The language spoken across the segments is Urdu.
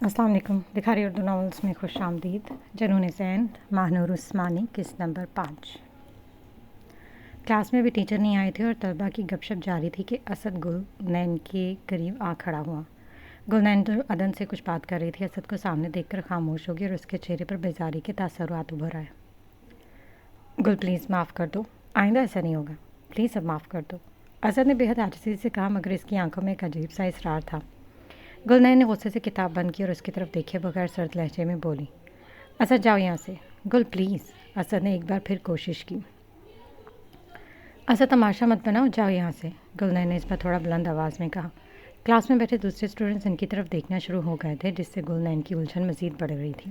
السلام علیکم. دکھاری اردو ناولس میں خوش آمدید. جنون ذہن ماہنور عثمانی قسط نمبر 5. کلاس میں بھی ٹیچر نہیں آئے تھے اور طلباء کی گپ شپ جاری تھی کہ اسد گلنین کے قریب آ کھڑا ہوا. گلنین تو عدن سے کچھ بات کر رہی تھی. اسد کو سامنے دیکھ کر خاموش ہو گئی اور اس کے چہرے پر بیزاری کے تاثرات ابھر آئے. گل پلیز معاف کر دو، آئندہ ایسا نہیں ہوگا، پلیز اب معاف کر دو. اسد نے بے حد عاجزی سے کہا، مگر اس کی آنکھوں میں ایک عجیب سا اصرار تھا. گلنین نے غصے سے کتاب بند کی اور اس کی طرف دیکھے بغیر سرد لہجے میں بولی، اسد جاؤ یہاں سے. گل پلیز. اسد نے ایک بار پھر کوشش کی. اسد تماشا مت بناؤ، جاؤ یہاں سے. گلنین نے اس پر تھوڑا بلند آواز میں کہا. کلاس میں بیٹھے دوسرے اسٹوڈنٹس ان کی طرف دیکھنا شروع ہو گئے تھے، جس سے گلنین کی الجھن مزید بڑھ رہی تھی.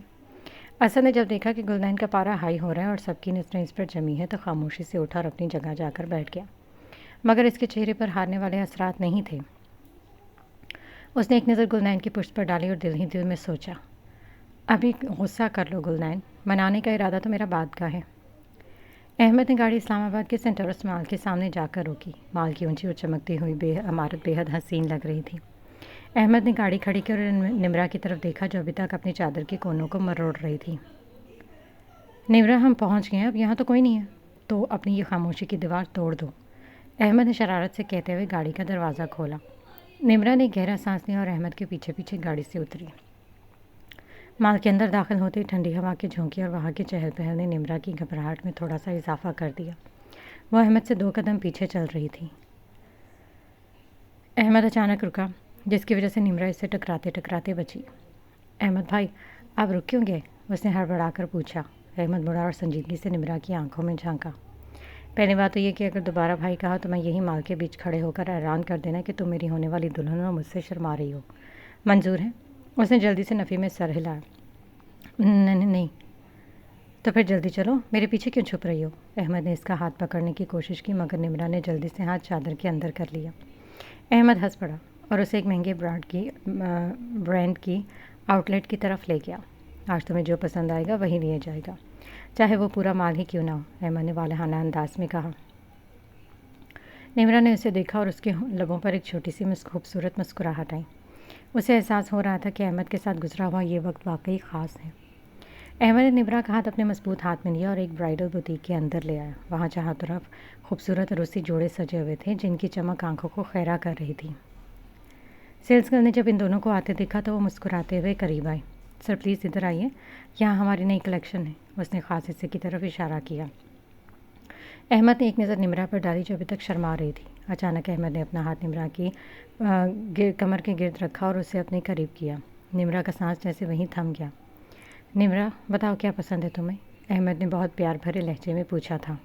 اسد نے جب دیکھا کہ گلنین کا پارا ہائی ہو رہا ہے اور سب کی نظریں اس پر جمی ہے تو خاموشی سے اٹھا اور اپنی جگہ جا کر بیٹھ گیا. مگر اس کے چہرے پر ہارنے والے اثرات نہیں تھے. اس نے ایک نظر گلنین کی پشت پر ڈالی اور دل ہی دل میں سوچا، ابھی غصہ کر لو گلنین، منانے کا ارادہ تو میرا بعد کا ہے. احمد نے گاڑی اسلام آباد کے سینٹ اورس مال کے سامنے جا کر روکی. مال کی اونچی اور چمکتی ہوئی عمارت بے حد حسین لگ رہی تھی. احمد نے گاڑی کھڑی کی اور نمرا کی طرف دیکھا جو ابھی تک اپنی چادر کے کونوں کو مروڑ رہی تھی. نمرا، ہم پہنچ گئے ہیں، اب یہاں تو کوئی نہیں ہے، تو اپنی یہ خاموشی کی دیوار توڑ دو. احمد نے شرارت سے کہتے ہوئے گاڑی کا دروازہ کھولا. نمرا نے گہرا سانس لیا اور احمد کے پیچھے پیچھے گاڑی سے اتری. مال کے اندر داخل ہوتے ہی ٹھنڈی ہوا کے جھونکے اور وہاں کی چہل پہل نے نمرا کی گھبراہٹ میں تھوڑا سا اضافہ کر دیا. وہ احمد سے 2 قدم پیچھے چل رہی تھی. احمد اچانک رکا، جس کی وجہ سے نمرا اس سے ٹکراتے ٹکراتے بچی. احمد بھائی، آپ رک کیوں گئے؟ اس نے ہڑبڑا کر پوچھا. احمد مڑا اور سنجیدگی سے نمرا کی آنکھوں میں جھانکا. پہلی بات تو یہ کہ اگر دوبارہ بھائی کہا تو میں یہی مال کے بیچ کھڑے ہو کر اعلان کر دینا کہ تم میری ہونے والی دلہن اور مجھ سے شرما رہی ہو. منظور ہے؟ اس نے جلدی سے نفی میں سر ہلایا. نہیں. تو پھر جلدی چلو، میرے پیچھے کیوں چھپ رہی ہو؟ احمد نے اس کا ہاتھ پکڑنے کی کوشش کی مگر نمرا نے جلدی سے ہاتھ چادر کے اندر کر لیا. احمد ہنس پڑا اور اسے ایک مہنگے برانڈ کی آؤٹ لیٹ کی طرف لے گیا. آج تمہیں جو پسند آئے گا وہی لیا جائے گا، چاہے وہ پورا مال ہی کیوں نہ ہو، احمد نے والہانہ انداز میں کہا. نمرا نے اسے دیکھا اور اس کے لبوں پر ایک چھوٹی سی خوبصورت مسکراہٹ آئی. اسے احساس ہو رہا تھا کہ احمد کے ساتھ گزرا ہوا یہ وقت واقعی خاص ہے. احمد نے نمرا کا ہاتھ اپنے مضبوط ہاتھ میں لیا اور ایک برائڈل بوتیک کے اندر لے آیا. وہاں چاروں طرف خوبصورت روسی جوڑے سجے ہوئے تھے جن کی چمک آنکھوں کو خیرہ کر رہی تھی. سیلز گرل نے جب ان دونوں کو آتے دیکھا تو وہ مسکراتے ہوئے قریب آئی. سر پلیز ادھر آئیے، یہاں ہماری نئی کلیکشن ہے. اس نے خاص حصے کی طرف اشارہ کیا. احمد نے ایک نظر نمرا پر ڈالی جو ابھی تک شرما رہی تھی. اچانک احمد نے اپنا ہاتھ نمرا کی کمر کے گرد رکھا اور اسے اپنے قریب کیا. نمرا کا سانس جیسے وہیں تھم گیا. نمرا، بتاؤ کیا پسند ہے تمہیں؟ احمد نے بہت پیار بھرے لہجے میں پوچھا تھا.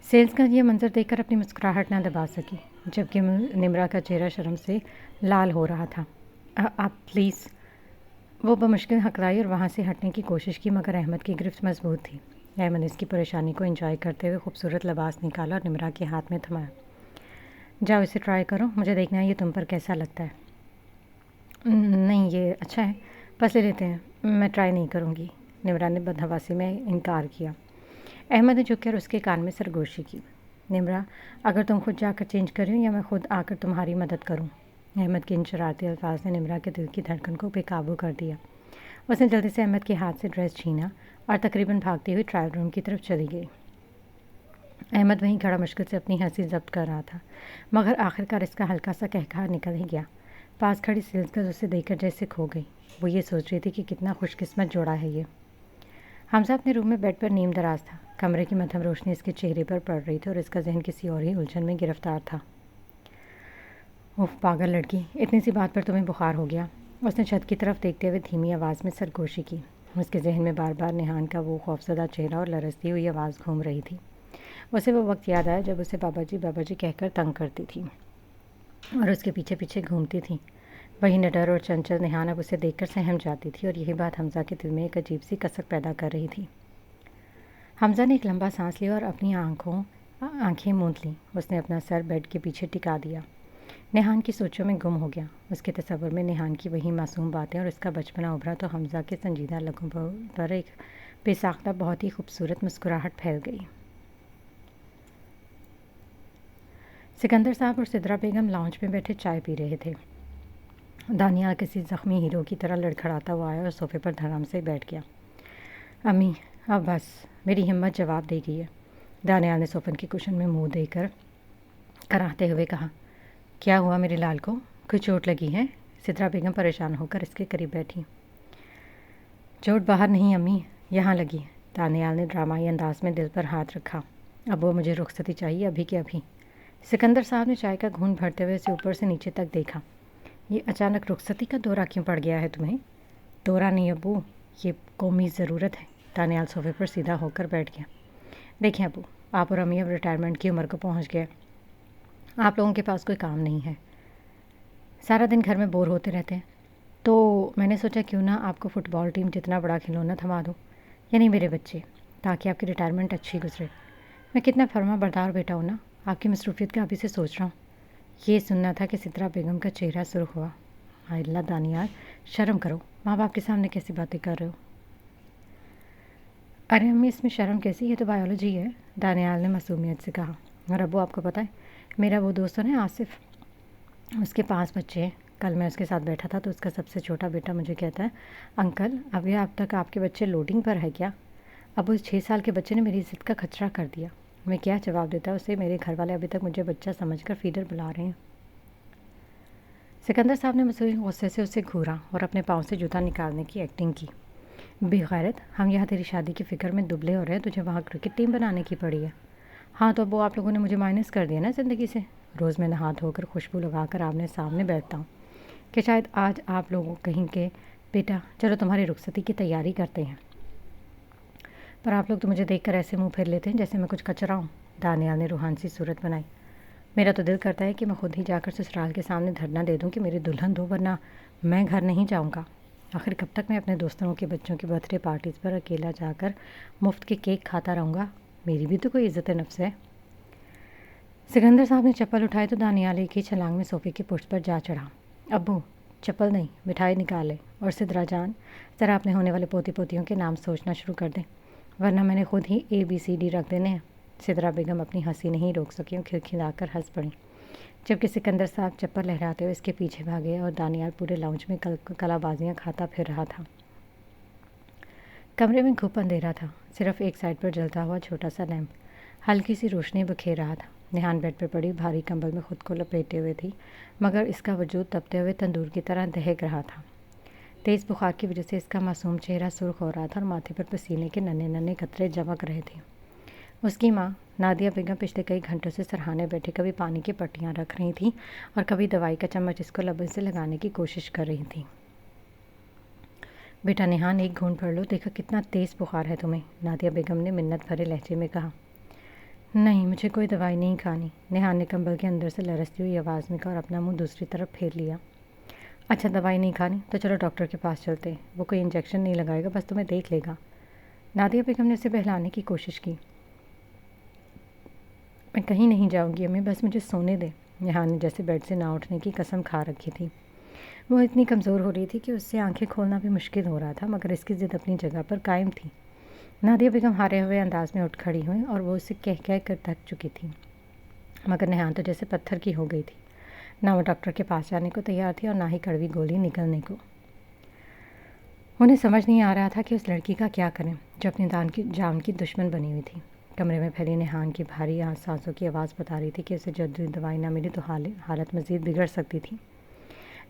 سیلز کا یہ منظر دیکھ کر اپنی مسکراہٹ نہ دبا سکی، جبکہ نمرا کا چہرہ شرم سے لال ہو رہا تھا. آپ پلیز. وہ بمشکل ہکرائی اور وہاں سے ہٹنے کی کوشش کی مگر احمد کی گرفت مضبوط تھی. احمد نے اس کی پریشانی کو انجوائے کرتے ہوئے خوبصورت لباس نکالا اور نمرا کے ہاتھ میں تھمایا. جاؤ اسے ٹرائی کرو، مجھے دیکھنا ہے یہ تم پر کیسا لگتا ہے. نہیں، یہ اچھا ہے، بس لے لیتے ہیں، میں ٹرائی نہیں کروں گی. نمرا نے بدحواسی میں انکار کیا. احمد نے جھک کر اس کے کان میں سرگوشی کی. نمرا، اگر تم خود جا کر چینج کر رہی ہو یا میں خود آ کر تمہاری مدد کروں؟ احمد کے ان شرارتی الفاظ نے نمرا کے دل کی دھڑکن کو بے قابو کر دیا. اس نے جلدی سے احمد کے ہاتھ سے ڈریس چھینا اور تقریباً بھاگتی ہوئی ٹرائل روم کی طرف چلی گئی. احمد وہیں کھڑا مشکل سے اپنی ہنسی ضبط کر رہا تھا مگر آخرکار اس کا ہلکا سا کہکہا نکل ہی گیا. پاس کھڑی سیلز گرل اسے دیکھ کر جیسے کھو گئی. وہ یہ سوچ رہی تھی کہ کتنا خوش قسمت جوڑا ہے یہ. حمزہ اپنے روم میں بیڈ پر نیم دراز تھا. کمرے کی مدھم روشنی اس کے چہرے پر پڑ رہی تھی اور اس کا ذہن کسی اور ہی الجھن میں گرفتار تھا. اوف پاگل لڑکی، اتنی سی بات پر تمہیں بخار ہو گیا. اس نے چھت کی طرف دیکھتے ہوئے دھیمی آواز میں سرگوشی کی. اس کے ذہن میں بار بار نیہان کا وہ خوفزدہ چہرہ اور لرزتی ہوئی آواز گھوم رہی تھی. اسے وہ وقت یاد آیا جب اسے بابا جی کہہ کر تنگ کرتی تھی اور اس کے پیچھے پیچھے گھومتی تھی. وہی نڈر اور چنچل نیہان اب اسے دیکھ کر سہم جاتی تھی اور یہی بات حمزہ کے دل میں ایک عجیب سی کسک پیدا کر رہی تھی. حمزہ نے ایک لمبا سانس لیا اور اپنی آنکھیں موند لیں. اس نے اپنا سر بیڈ کے پیچھے ٹکا دیا. نیہان کی سوچوں میں گم ہو گیا. اس کے تصور میں نیہان کی وہی معصوم باتیں اور اس کا بچپنا ابھرا تو حمزہ کے سنجیدہ لبوں پر ایک بے ساختہ بہت ہی خوبصورت مسکراہٹ پھیل گئی. سکندر صاحب اور سدرا بیگم لاؤنج میں بیٹھے چائے پی رہے تھے. دانیال کسی زخمی ہیرو کی طرح لڑکھڑاتا ہوا آیا اور صوفے پر دھڑام سے بیٹھ گیا۔ امی اب بس، میری ہمت جواب دے گئی ہے، دانیال نے صوفن کے کشن میں منہ دے کر کراہتے ہوئے کہا۔ کیا ہوا میرے لال کو؟ کوئی چوٹ لگی ہے؟ سدرا بیگم پریشان ہو کر اس کے قریب بیٹھی۔ چوٹ باہر نہیں امی، یہاں لگی ہے، دانیال نے ڈرامائی انداز میں دل پر ہاتھ رکھا۔ اب وہ مجھے رخصتی چاہیے، ابھی کے ابھی۔ سکندر صاحب نے چائے کا گھونٹ بھرتے ہوئے اسے اوپر سے نیچے تک دیکھا۔ یہ اچانک رخصتی کا دورہ کیوں پڑ گیا ہے تمہیں؟ دورہ نہیں ابو، یہ قومی ضرورت ہے۔ دانیال صوفے پر سیدھا ہو کر بیٹھ گیا۔ دیکھیں ابو، آپ اور امی اب ریٹائرمنٹ کی عمر کو پہنچ گئے، آپ لوگوں کے پاس کوئی کام نہیں ہے، سارا دن گھر میں بور ہوتے رہتے ہیں، تو میں نے سوچا کیوں نہ آپ کو فٹ بال ٹیم جتنا بڑا کھلونا تھما دو، یعنی میرے بچے، تاکہ آپ کی ریٹائرمنٹ اچھی گزرے۔ میں کتنا فرما بردار بیٹا ہوں نا، آپ کی مصروفیت کا ابھی سے سوچ رہا ہوں۔ یہ سننا تھا کہ سدرا بیگم کا چہرہ سرخ ہوا۔ ہائے اللہ دانیال، شرم کرو، ماں باپ کے سامنے کیسی باتیں کر رہے ہو؟ ارے امی اس میں شرم کیسی، یہ تو بایولوجی ہے، دانیال نے معصومیت سے کہا۔ اور ابو آپ کو پتہ ہے، میرا وہ دوست ہے نا آصف، اس کے 5 بچے ہیں۔ کل میں اس کے ساتھ بیٹھا تھا تو اس کا سب سے چھوٹا بیٹا مجھے کہتا ہے، انکل ابھی اب تک آپ کے بچے لوڈنگ پر ہے کیا؟ اب اس 6 سال کے بچے نے میری عزت کا خطرہ کر دیا۔ میں کیا جواب دیتا اسے؟ میرے گھر والے ابھی تک مجھے بچہ سمجھ کر فیڈر بلا رہے ہیں۔ سکندر صاحب نے مصنوعی غصے سے اسے گھورا اور اپنے پاؤں سے جوتا نکالنے کی ایکٹنگ کی۔ بے غیرت، ہم یہاں تیری شادی کی فکر میں دبلے ہو رہے ہیں، تجھے وہاں کرکٹ ٹیم بنانے کی پڑی ہے۔ ہاں تو وہ آپ لوگوں نے مجھے مائنس کر دیا نا زندگی سے۔ روز میں نہا دھو کر خوشبو لگا کر آمنے سامنے بیٹھتا ہوں کہ شاید آج آپ لوگوں کہیں کہ بیٹا چلو تمہاری رخصتی کی تیاری کرتے ہیں، پر آپ لوگ تو مجھے دیکھ کر ایسے منہ پھیر لیتے ہیں جیسے میں کچھ کچرا ہوں۔ دانیال نے روحان سی صورت بنائی۔ میرا تو دل کرتا ہے کہ میں خود ہی جا کر سسرال کے سامنے دھرنا دے دوں کہ میری دلہن دو، ورنہ میں گھر نہیں جاؤں گا۔ آخر کب تک میں اپنے دوستوں کے بچوں کی برتھ ڈے پارٹیز پر اکیلا جا کر مفت کے کیک کھاتا رہوں گا؟ میری بھی تو کوئی عزت نفس ہے۔ سکندر صاحب نے چپل اٹھائی تو دانیال ایک ہی چھلانگ میں صوفے کی پشت پر جا چڑھا۔ ابو چپل نہیں، مٹھائی نکالے، اور سدرا جان ذرا اپنے ہونے والے پوتی پوتیوں کے نام سوچنا شروع کر دیں، ورنہ میں نے خود ہی ABCD رکھ دینے ہیں۔ سدرا بیگم اپنی ہنسی نہیں روک سکی اور کھلکھلا کر ہنس پڑیں، جبکہ سکندر صاحب چپل لہراتے ہوئے اس کے پیچھے بھاگے اور دانیال پورے لاؤنج میں کلا بازیاں کھاتا پھر رہا تھا۔ کمرے میں گھپ اندھیرا تھا، صرف ایک سائڈ پر جلتا ہوا چھوٹا سا لیمپ ہلکی سی روشنی بکھیر رہا تھا۔ نیہان بیڈ پر پڑی بھاری کمبل میں خود کو لپیٹے ہوئے تھی، مگر اس کا وجود تپتے ہوئے تندور کی طرح دہک رہا تھا۔ تیز بخار کی وجہ سے اس کا معصوم چہرہ سرخ ہو رہا تھا اور ماتھے پر پسینے کے ننھے ننھے قطرے چمک رہے تھے۔ اس کی ماں نادیہ بیگم پچھلے کئی گھنٹوں سے سرہانے بیٹھے کبھی پانی کی پٹیاں رکھ رہی تھیں اور کبھی دوائی کا چمچ اس کو لبوں سے لگانے کی کوشش کر رہی تھیں۔ بیٹا نیہان ایک گھونٹ بھر لو، دیکھا کتنا تیز بخار ہے تمہیں، نادیہ بیگم نے منت بھرے لہجے میں کہا۔ نہیں مجھے کوئی دوائی نہیں کھانی، نیہان نے کمبل کے اندر سے لرزتی ہوئی آواز میں کہا اور اپنا منہ دوسری طرف پھیر لیا۔ اچھا دوائی نہیں کھانی تو چلو ڈاکٹر کے پاس چلتے ہیں، وہ کوئی انجیکشن نہیں لگائے گا، بس تمہیں دیکھ لے گا۔ نادیہ بیگم نے اسے بہلانے کی کوشش کی۔ میں کہیں نہیں جاؤں گی امی، بس مجھے سونے دیں، نیہان نے جیسے بیڈ سے نہ اٹھنے کی قسم کھا رکھی تھی۔ وہ اتنی کمزور ہو رہی تھی کہ اس سے آنکھیں کھولنا بھی مشکل ہو رہا تھا، مگر اس کی ضد اپنی جگہ پر قائم تھی۔ نادیہ بیگم ہارے ہوئے انداز میں اٹھ کھڑی ہوئیں اور وہ اسے کہہ کہہ کر تھک چکی تھی، مگر نیہان تو جیسے پتھر کی ہو گئی تھی، نہ وہ ڈاکٹر کے پاس جانے کو تیار تھی اور نہ ہی کڑوی گولی نکلنے کو۔ انہیں سمجھ نہیں آ رہا تھا کہ اس لڑکی کا کیا کریں جو اپنی جان کی دشمن بنی ہوئی تھی۔ کمرے میں پھیلی نیہان کی بھاری سانسوں کی آواز بتا رہی تھی کہ اسے جلدی دوائی نہ ملی تو حالت مزید بگڑ سکتی تھی۔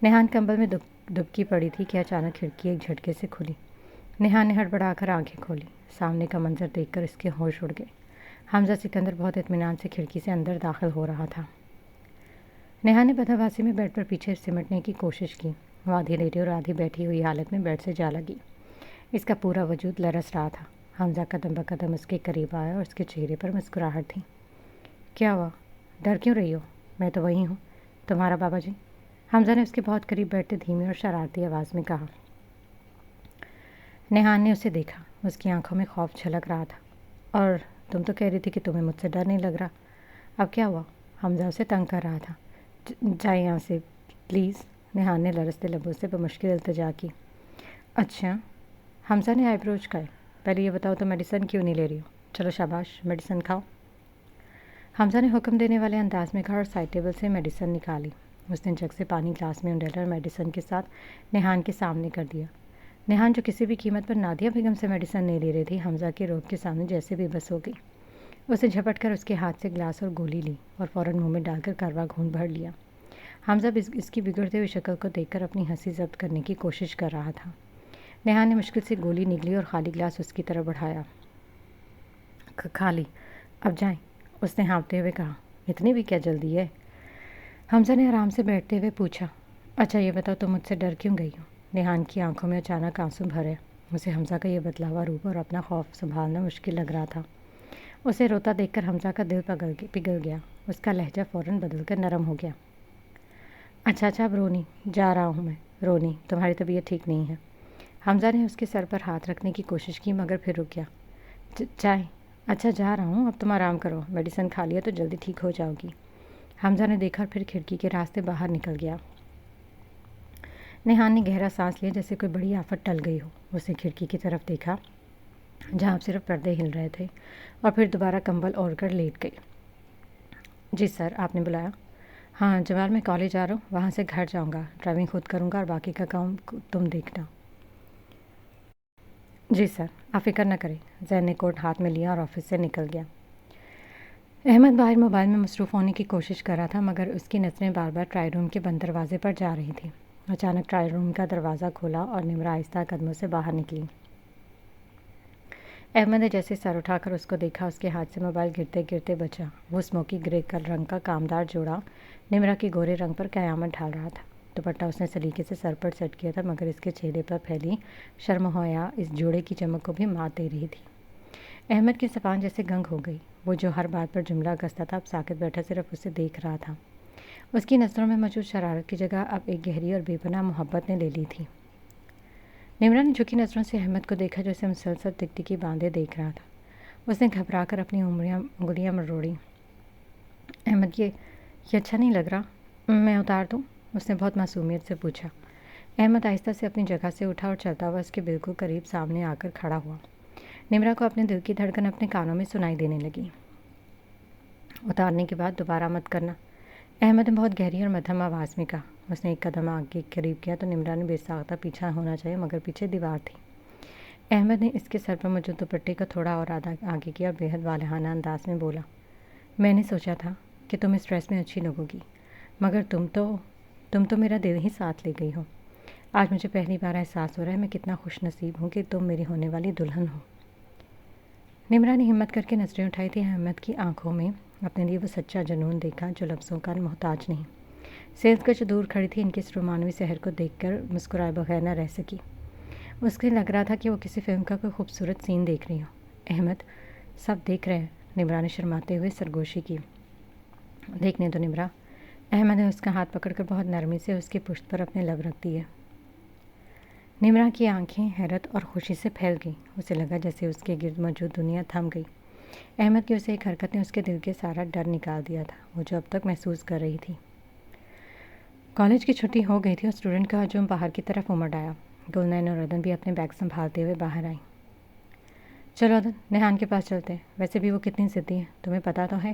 نیہان کمبل میں دبکی پڑی تھی کہ اچانک کھڑکی ایک جھٹکے سے کھلی۔ نیہان نے ہڑبڑا کر آنکھیں کھولی، سامنے کا منظر دیکھ کر اس کے ہوش اڑ گئے۔ حمزہ سکندر بہت اطمینان سے کھڑکی سے اندر داخل ہو رہا تھا۔ نیہان نے بدحواسی میں بیڈ پر پیچھے سمٹنے کی کوشش کی، وہ آدھی لیٹی اور آدھی بیٹھی ہوئی حالت میں بیڈ سے جا لگی۔ اس کا پورا وجود لرز رہا تھا۔ حمزہ قدم بقدم اس کے قریب آیا اور اس کے چہرے پر مسکراہٹ تھی۔ کیا ہوا؟ ڈر کیوں رہی ہو؟ میں تو وہی ہوں، تمہارا بابا جی، حمزہ نے اس کے بہت قریب بیٹھتے دھیمی اور شرارتی آواز میں کہا۔ نیہان نے اسے دیکھا، اس کی آنکھوں میں خوف جھلک رہا تھا۔ اور تم تو کہہ رہی تھی کہ تمہیں مجھ سے ڈر نہیں لگ رہا، اب کیا ہوا؟ حمزہ اسے تنگ کر رہا تھا۔ جائے یہاں سے پلیز، نیہان نے لرزتے لبوں سے بمشکل التجا کی۔ اچھا، حمزہ نے آئی برو اچکائے، پہلے یہ بتاؤ تو میڈیسن کیوں نہیں لے رہی ہو؟ چلو شاباش، میڈیسن کھاؤ، حمزہ نے حکم دینے والے انداز میں کہا اور سائڈ ٹیبل سے میڈیسن نکالی۔ اس نے جگ سے پانی گلاس میں انڈیلا اور میڈیسن کے ساتھ نیہان کے سامنے کر دیا۔ نیہان جو کسی بھی قیمت پر نادیہ بیگم سے میڈیسن نہیں لے رہی تھی، حمزہ کے روب کے سامنے جیسے بھی بس ہو گئی۔ اسے جھپٹ کر اس کے ہاتھ سے گلاس اور گولی لی اور فوراً منہ میں ڈال کر کڑوا گھونٹ بھر لیا۔ حمزہ اس کی بگڑتے ہوئی شکل کو دیکھ کر اپنی ہنسی ضبط کرنے کی کوشش کر رہا تھا۔ نیہان نے مشکل سے گولی نگلی اور خالی گلاس اس کی طرف بڑھایا۔ کھا لی، اب جائیں، اس نے ہانپتے ہوئے کہا۔ اتنی بھی کیا جلدی ہے؟ حمزہ نے آرام سے بیٹھتے ہوئے پوچھا۔ اچھا یہ بتاؤ تم مجھ سے ڈر کیوں گئی ہو؟ نیہان کی آنکھوں میں اچانک آنسو بھرے۔ اسے حمزہ کا یہ بتلاوا روپ اور اپنا خوف سنبھالنا مشکل لگ رہا تھا۔ اسے روتا دیکھ کر حمزہ کا دل پگھل گیا۔ اس کا لہجہ فوراً بدل کر نرم ہو گیا۔ اچھا اب رونی، جا رہا ہوں میں۔ رونی، تمہاری طبیعت ٹھیک نہیں ہے۔ حمزہ نے اس کے سر پر ہاتھ رکھنے کی کوشش کی مگر پھر رک گیا۔ چائے؟ اچھا جا رہا ہوں، اب تم آرام کرو، میڈیسن کھا لیا تو جلدی ٹھیک ہو جاؤ گی۔ حمزہ نے دیکھا اور پھر کھڑکی کے راستے باہر نکل گیا۔ نیہان نے گہرا سانس لیا جیسے کوئی بڑی آفت ٹل گئی ہو۔ اس نے کھڑکی کی طرف دیکھا جہاں صرف پردے ہل رہے تھے اور پھر دوبارہ کمبل اوڑھ کر لیٹ گئی۔ جی سر، آپ نے بلایا؟ ہاں جمال، میں کالج آ رہا ہوں، وہاں سے گھر جاؤں گا، ڈرائیونگ خود کروں گا اور باقی کا کام تم دیکھنا۔ جی سر، آپ فکر نہ کریں۔ زین نے کوٹ ہاتھ میں لیا اور آفس سے نکل گیا۔ احمد باہر موبائل میں مصروف ہونے کی کوشش کر رہا تھا مگر اس کی نظریں بار بار ٹرائی روم کے بند دروازے پر جا رہی تھیں۔ اچانک ٹرائی روم کا دروازہ کھولا اور نمرا آہستہ قدموں سے باہر نکلی۔ احمد نے جیسے سر اٹھا کر اس کو دیکھا، اس کے ہاتھ سے موبائل گرتے گرتے بچا۔ وہ اسموکی گرے رنگ کا کامدار جوڑا نمرا کے گورے رنگ پر قیامت ڈھال رہا تھا۔ دوپٹہ اس نے سلیقے سے سر پر سیٹ کیا تھا مگر اس کے چہرے پر پھیلی شرم و حیا اس جوڑے کی چمک کو بھی مات دے رہی تھی۔ احمد کی زبان جیسے گنگ ہو گئی۔ وہ جو ہر بات پر جملہ گستا تھا اب ساکت بیٹھا صرف اسے دیکھ رہا تھا۔ اس کی نظروں میں موجود شرارت کی جگہ اب ایک گہری اور بے پناہ محبت نے لے لی تھی۔ نمرا نے جھکی نظروں سے احمد کو دیکھا جو اسے مسلسل ٹکٹکی باندھے دیکھ رہا تھا۔ اس نے گھبرا کر اپنی انگلیاں مروڑی۔ احمد یہ اچھا نہیں لگ رہا، میں اتار دوں؟ اس نے بہت معصومیت سے پوچھا۔ احمد آہستہ سے اپنی جگہ سے اٹھا اور چلتا ہوا اس کے بالکل قریب سامنے آ کر کھڑا ہوا۔ نمرا کو اپنے دل کی دھڑکن اپنے کانوں میں سنائی دینے لگی۔ اتارنے کے بعد دوبارہ مت کرنا، احمد نے بہت گہری اور مدھم آواز میں کہا۔ اس نے ایک قدم آگے قریب کیا تو نمرا نے بے ساختہ پیچھا ہونا چاہیے مگر پیچھے دیوار تھی۔ احمد نے اس کے سر پر موجود دوپٹے کو تھوڑا اور آگے کیا اور بے حد والہانہ انداز میں بولا، میں نے سوچا تھا کہ تم اس ڈریس میں اچھی لگو گی مگر تم تو میرا دل ہی ساتھ لے گئی ہو۔ آج مجھے پہلی بار احساس ہو رہا ہے میں کتنا خوش نصیب ہوں کہ تم میری ہونے والی دلہن ہو۔ نمرا نے ہمت کر کے نظریں اٹھائی تھی۔ احمد کی آنکھوں میں اپنے لیے وہ سچا جنون دیکھا جو لفظوں کا محتاج نہیں۔ سیلز کا جو دور کھڑی تھی ان کی اس رومانوی سحر کو دیکھ کر مسکرائے بغیر نہ رہ سکی۔ اس کے لگ رہا تھا کہ وہ کسی فلم کا کوئی خوبصورت سین دیکھ رہی ہو۔ احمد، سب دیکھ رہے ہیں، نمرا نے شرماتے ہوئے سرگوشی کی۔ دیکھنے دو نمرا۔ احمد نے اس کا ہاتھ پکڑ کر بہت نرمی سے اس کی پشت پر اپنے لب رکھ دیے۔ نمرا کی آنکھیں حیرت اور خوشی سے پھیل گئیں۔ اسے لگا جیسے اس کے گرد موجود دنیا تھم گئی۔ احمد کی اسے ایک حرکت نے اس کے دل کے سارا ڈر نکال دیا تھا وہ جو اب تک محسوس کر رہی تھی۔ کالج کی چھٹی ہو گئی تھی اور اسٹوڈنٹ کا ہجوم باہر کی طرف امڑ آیا۔ گلنین اور ادن بھی اپنے بیگ سنبھالتے ہوئے باہر آئیں۔ چلو ادن، نیہان کے پاس چلتے ہیں، ویسے بھی وہ کتنی ضدی ہے، تمہیں پتہ تو ہے،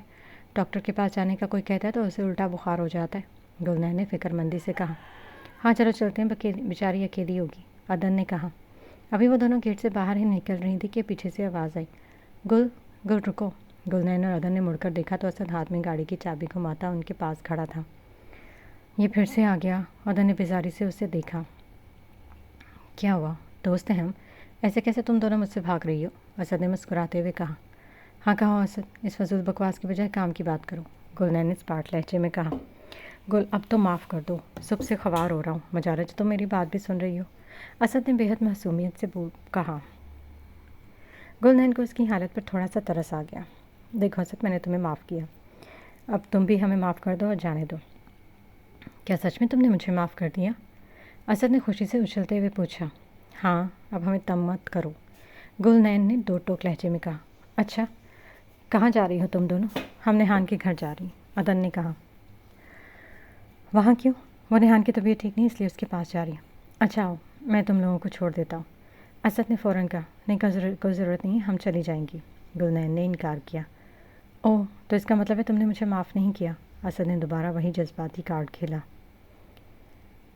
ڈاکٹر کے پاس جانے کا کوئی کہتا ہے تو اسے الٹا بخار ہو جاتا ہے، گلنین نے فکر مندی سے کہا۔ ہاں چلو چلتے ہیں، بیچاری اکیلی ہوگی، ادن نے کہا۔ ابھی وہ دونوں گیٹ سے باہر ہی نکل رہی تھی کہ پیچھے سے آواز آئی، گل رکو۔ گلنین اور ادن نے مڑ کر دیکھا تو اسد ہاتھ میں گاڑی کی چابی گھماتا ان کے پاس کھڑا تھا۔ یہ پھر سے آ گیا، ادن نے بیزاری سے اسے دیکھا۔ کیا ہوا، دوست ہیں ہم، ایسے کیسے تم دونوں مجھ سے بھاگ رہی ہو؟ اسد نے مسکراتے ہوئے کہا۔ ہاں کہو اسد، اس فضول بکواس کے بجائے کام کی بات کرو، گلنین نے اسپاٹ لہجے میں کہا۔ گل، اب تو معاف کر دو، صبح سے خوار ہو رہا ہوں، مجالج تم میری بات بھی سن رہی ہو، اسد نے بے حد معصومیت سے کہا۔ گلنین کو اس کی حالت پر تھوڑا سا ترس آ گیا۔ دیکھو اسد، میں نے تمہیں معاف کیا، اب تم بھی ہمیں معاف کر دو اور جانے دو۔ کیا سچ میں تم نے مجھے معاف کر دیا؟ اسد نے خوشی سے اچھلتے ہوئے پوچھا۔ ہاں، اب ہمیں تنگ مت کرو، گلنین نے دو ٹوک لہجے میں کہا۔ اچھا، کہاں جا رہی ہو تم دونوں؟ ہم نیہان کے گھر جا رہی ہیں، ادن نے کہا۔ وہاں کیوں؟ وہ نیہان کی طبیعت ٹھیک نہیں اس لیے اس کے پاس جا رہی ہیں۔ اچھا آؤ، میں تم لوگوں کو چھوڑ دیتا ہوں، اسد نے فوراً کہا۔ نہیں، کوئی ضرورت نہیں ہے، ہم چلی جائیں گی، گلنین نے انکار کیا۔ اوہ، تو اس کا مطلب ہے تم نے مجھے معاف نہیں کیا، اسد نے دوبارہ وہی جذباتی کارڈ کھیلا۔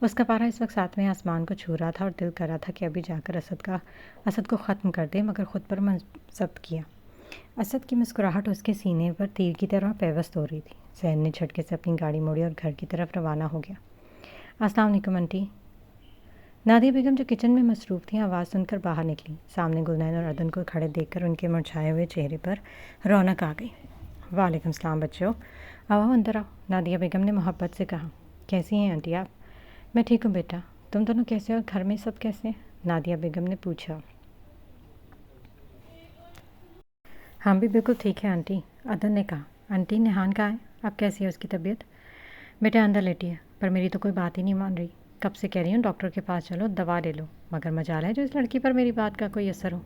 اس کا پارا اس وقت ساتویں آسمان کو چھو رہا تھا اور دل کر رہا تھا کہ ابھی جا کر اسد کو ختم کر دے، مگر خود پر منضبط کیا۔ اسد کی مسکراہٹ اس کے سینے پر تیر کی طرح پیوست ہو رہی تھی۔ ذہن نے جھٹکے سے اپنی گاڑی موڑی اور گھر کی طرف روانہ ہو گیا۔ السلام علیکم آنٹی۔ نادیہ بیگم جو کچن میں مصروف تھیں آواز سن کر باہر نکلی۔ سامنے گلنین اور عدن کو کھڑے دیکھ کر ان کے مرجھائے ہوئے چہرے پر رونق آ گئی۔ وعلیکم السلام بچوں، آؤ اندر آؤ، نادیہ بیگم نے محبت سے کہا۔ کیسی ہیں آنٹی آپ؟ میں ٹھیک ہوں بیٹا، تم دونوں کیسے اور گھر میں سب کیسے ہیں؟ نادیہ بیگم نے پوچھا۔ ہم بھی بالکل ٹھیک ہے آنٹی، عدن نے کہا۔ آنٹی نیہان کہاں ہے؟ اب کیسی ہے اس کی طبیعت؟ بیٹا اندر لیٹی ہے، پر میری تو کوئی بات ہی نہیں مان رہی۔ کب سے کہہ رہی ہوں ڈاکٹر کے پاس چلو، دوا لے لو، مگر مجال ہے جو اس لڑکی پر میری بات کا کوئی اثر ہو۔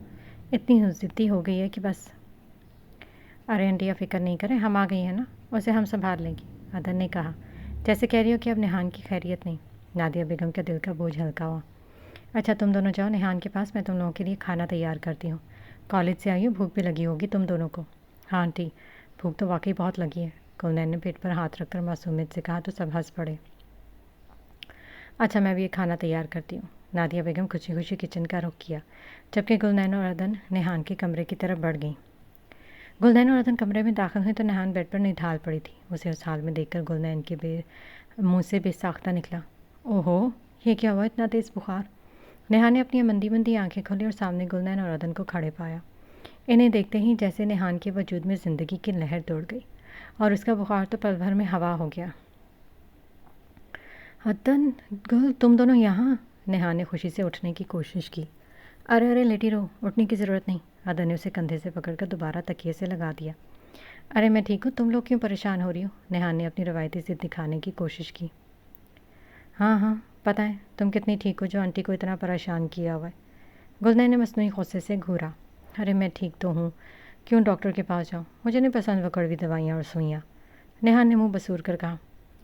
اتنی ضدی ہو گئی ہے کہ بس۔ ارے آنٹی آپ فکر نہیں کریں، ہم آ گئی ہیں نا، اسے ہم سنبھال لیں گی، عدن نے کہا، جیسے کہہ رہی ہو کہ اب نیہان کی خیریت نہیں۔ نادیہ بیگم کا دل کا بوجھ ہلکا ہوا۔ اچھا تم دونوں جاؤ نیہان کے پاس، میں تم لوگوں کے لیے کھانا تیار کرتی ہوں۔ کالج سے آئی ہو، بھوک بھی لگی ہوگی تم دونوں کو۔ ہاں آنٹی، بھوک تو واقعی بہت لگی ہے، گلنین نے پیٹ پر ہاتھ رکھ کر معصومیت سے کہا تو سب ہنس پڑے۔ اچھا میں بھی یہ کھانا تیار کرتی ہوں۔ نادیہ بیگم خوشی خوشی کچن کا رخ کیا، جبکہ گلنین اور عدن نیہان کے کمرے کی طرف بڑھ گئیں۔ گلنین اور عدن کمرے میں داخل ہوئیں تو نیہان بیڈ پر نڈھال پڑی تھی۔ اسے اس حال میں دیکھ کر گلنین کے منہ سے بے ساختہ نکلا، اوہو یہ کیا ہوا اتنا تیز بخار؟ نیہان نے اپنی مندی مندی آنکھیں کھولی اور سامنے گلنین اور عدن کو کھڑے پایا۔ انہیں دیکھتے ہی جیسے نیہان کے وجود میں زندگی کی لہر دوڑ گئی اور اس کا بخار تو پل بھر میں ہوا ہو گیا۔ عدن، گل، تم دونوں یہاں؟ نیہان نے خوشی سے اٹھنے کی کوشش کی۔ ارے ارے لیٹی رہو، اٹھنے کی ضرورت نہیں، عدن نے اسے کندھے سے پکڑ کر دوبارہ تکیے سے لگا دیا۔ ارے میں ٹھیک ہوں، تم لوگ کیوں پریشان ہو رہی ہو؟ نیہان نے اپنی روایتی ضد دکھانے کی کوشش کی۔ ہاں ہاں پتہ ہے تم کتنی ٹھیک ہو جو آنٹی کو اتنا پریشان کیا ہوا ہے۔ گلنین نے مصنوعی غصے سے گھورا۔ ارے میں ٹھیک تو ہوں، کیوں ڈاکٹر کے پاس جاؤں؟ مجھے نہیں پسند وہ کڑوی دوائیاں اور سوئیاں، نیہان نے منہ بسور کر کہا۔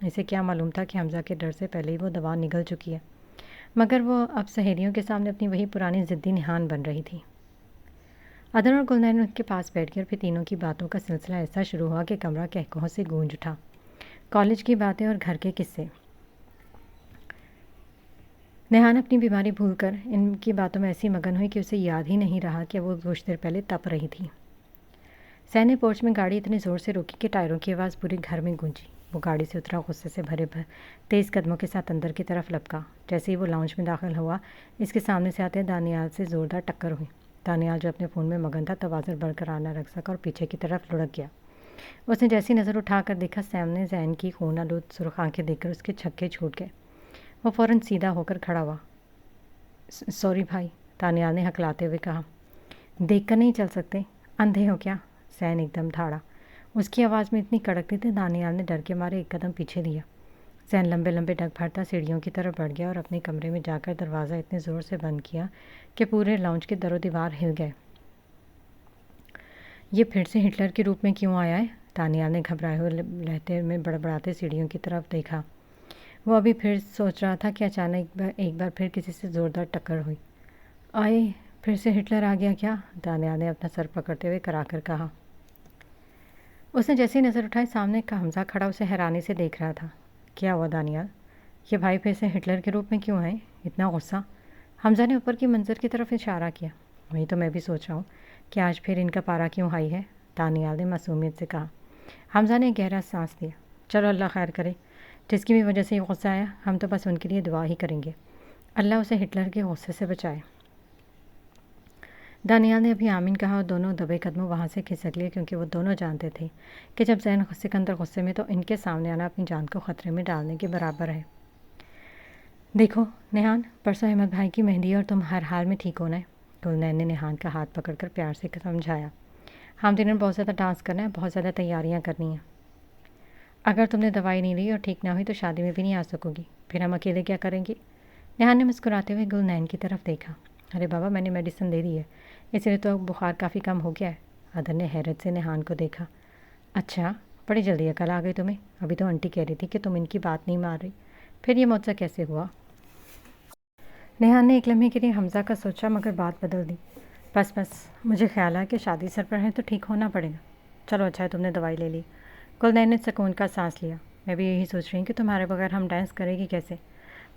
اسے کیا معلوم تھا کہ حمزہ کے ڈر سے پہلے ہی وہ دوا نگل چکی ہے، مگر وہ اب سہیلیوں کے سامنے اپنی وہی پرانی ضدی نیہان بن رہی تھی۔ عدن اور گلنین ان کے پاس بیٹھ گئے اور پھر تینوں کی باتوں کا سلسلہ ایسا شروع ہوا کہ کمرہ کہکہوں سے گونج اٹھا۔ کالج کی باتیں اور گھر کے قصے۔ نیہان اپنی بیماری بھول کر ان کی باتوں میں ایسی مگن ہوئی کہ اسے یاد ہی نہیں رہا کہ وہ کچھ دیر پہلے تپ رہی تھی۔ سین نے پورچ میں گاڑی اتنے زور سے روکی کہ ٹائروں کی آواز پورے گھر میں گونجی۔ وہ گاڑی سے اترا، غصے سے بھرے تیز قدموں کے ساتھ اندر کی طرف لپکا۔ جیسے ہی وہ لاؤنج میں داخل ہوا، اس کے سامنے سے آتے دانیال سے زوردار ٹکر ہوئی۔ دانیال جو اپنے فون میں مگن تھا توازن برقرار نہ رکھ سکا اور پیچھے کی طرف لڑک گیا۔ اس نے جیسی نظر اٹھا کر دیکھا، سامنے زین کی خون آلود سرخ آنکھیں دیکھ کر اس کے چھکے چھوٹ گئے۔ وہ فوراً سیدھا ہو کر کھڑا ہوا۔ سوری بھائی، دانیال نے ہکلاتے ہوئے کہا۔ دیکھ کر نہیں چل سکتے؟ اندھے ہو کیا؟ زین ایک دم دھاڑا۔ اس کی آواز میں اتنی کڑکتی تھی دانیال نے ڈر کے مارے ایک قدم پیچھے لیا۔ زین لمبے لمبے ڈگ بھرتا سیڑھیوں کی طرف بڑھ گیا اور اپنے کمرے میں جا کر دروازہ اتنے زور سے بند کیا کہ پورے لاؤنج کے در و دیوار ہل گئے۔ یہ پھر سے ہٹلر کے روپ میں کیوں آیا ہے؟ دانیال نے گھبرائے ہوئے لہجے میں بڑبڑاتے سیڑھیوں کی طرف دیکھا۔ وہ ابھی پھر سوچ رہا تھا کہ اچانک ایک بار پھر کسی سے زوردار ٹکر ہوئی۔ آئے پھر سے ہٹلر آ گیا کیا؟ دانیال نے اپنا سر پکڑتے ہوئے کرا کر کہا۔ اس نے جیسی نظر اٹھائی، سامنے کا حمزہ کھڑا اسے حیرانی سے دیکھ رہا تھا۔ کیا ہوا دانیال؟ یہ بھائی پھر سے ہٹلر کے روپ میں کیوں ہیں؟ اتنا غصہ؟ حمزہ نے اوپر کی منظر کی طرف اشارہ کیا۔ وہی تو میں بھی سوچ رہا ہوں کہ آج پھر ان کا پارا کیوں ہائی ہے، دانیال نے معصومیت سے کہا۔ حمزہ نے گہرا سانس لیا۔ چلو اللہ خیر کرے، جس کی بھی وجہ سے یہ غصہ آیا، ہم تو بس ان کے لیے دعا ہی کریں گے، اللہ اسے ہٹلر کے غصے سے بچائے۔ دانیال نے ابھی آمین کہا اور دونوں دبے قدموں وہاں سے کھسک لیے، کیونکہ وہ دونوں جانتے تھے کہ جب زین سکندر غصے میں تو ان کے سامنے آنا اپنی جان کو خطرے میں ڈالنے کے برابر ہے۔ دیکھو نیہان، پرسوں احمد بھائی کی مہندی اور تم ہر حال میں ٹھیک ہونا ہے، گلنین نے نیہان کا ہاتھ پکڑ کر پیار سے سمجھایا۔ ہم دنوں بہت زیادہ ڈانس کرنا ہے، بہت زیادہ تیاریاں کرنی ہیں۔ اگر تم نے دوائی نہیں لی اور ٹھیک نہ ہوئی تو شادی میں بھی نہیں آ سکو گی، پھر ہم اکیلے کیا کریں گے؟ نیہان نے مسکراتے ہوئے گلنین کی طرف دیکھا۔ ارے بابا میں نے میڈیسن لے لی ہے، اس لیے تو بخار کافی کم ہو گیا ہے۔ عدن نے حیرت سے نیہان کو دیکھا۔ اچھا بڑی جلدی عقل آ گئی تمہیں، ابھی تو آنٹی کہہ رہی تھی کہ تم ان کی بات نہیں مان رہی، پھر یہ معجزہ کیسے ہوا؟ نیہان نے ایک لمحے کے لیے حمزہ کا سوچا مگر بات بدل دی۔ بس مجھے خیال ہے کہ شادی سر پر ہے تو ٹھیک ہونا پڑے گا۔ چلو اچھا ہے تم نے دوائی لے لی۔ گلنین نے سکون کا سانس لیا۔ میں بھی یہی سوچ رہی ہوں کہ تمہارے بغیر ہم ڈانس کرے گی کیسے؟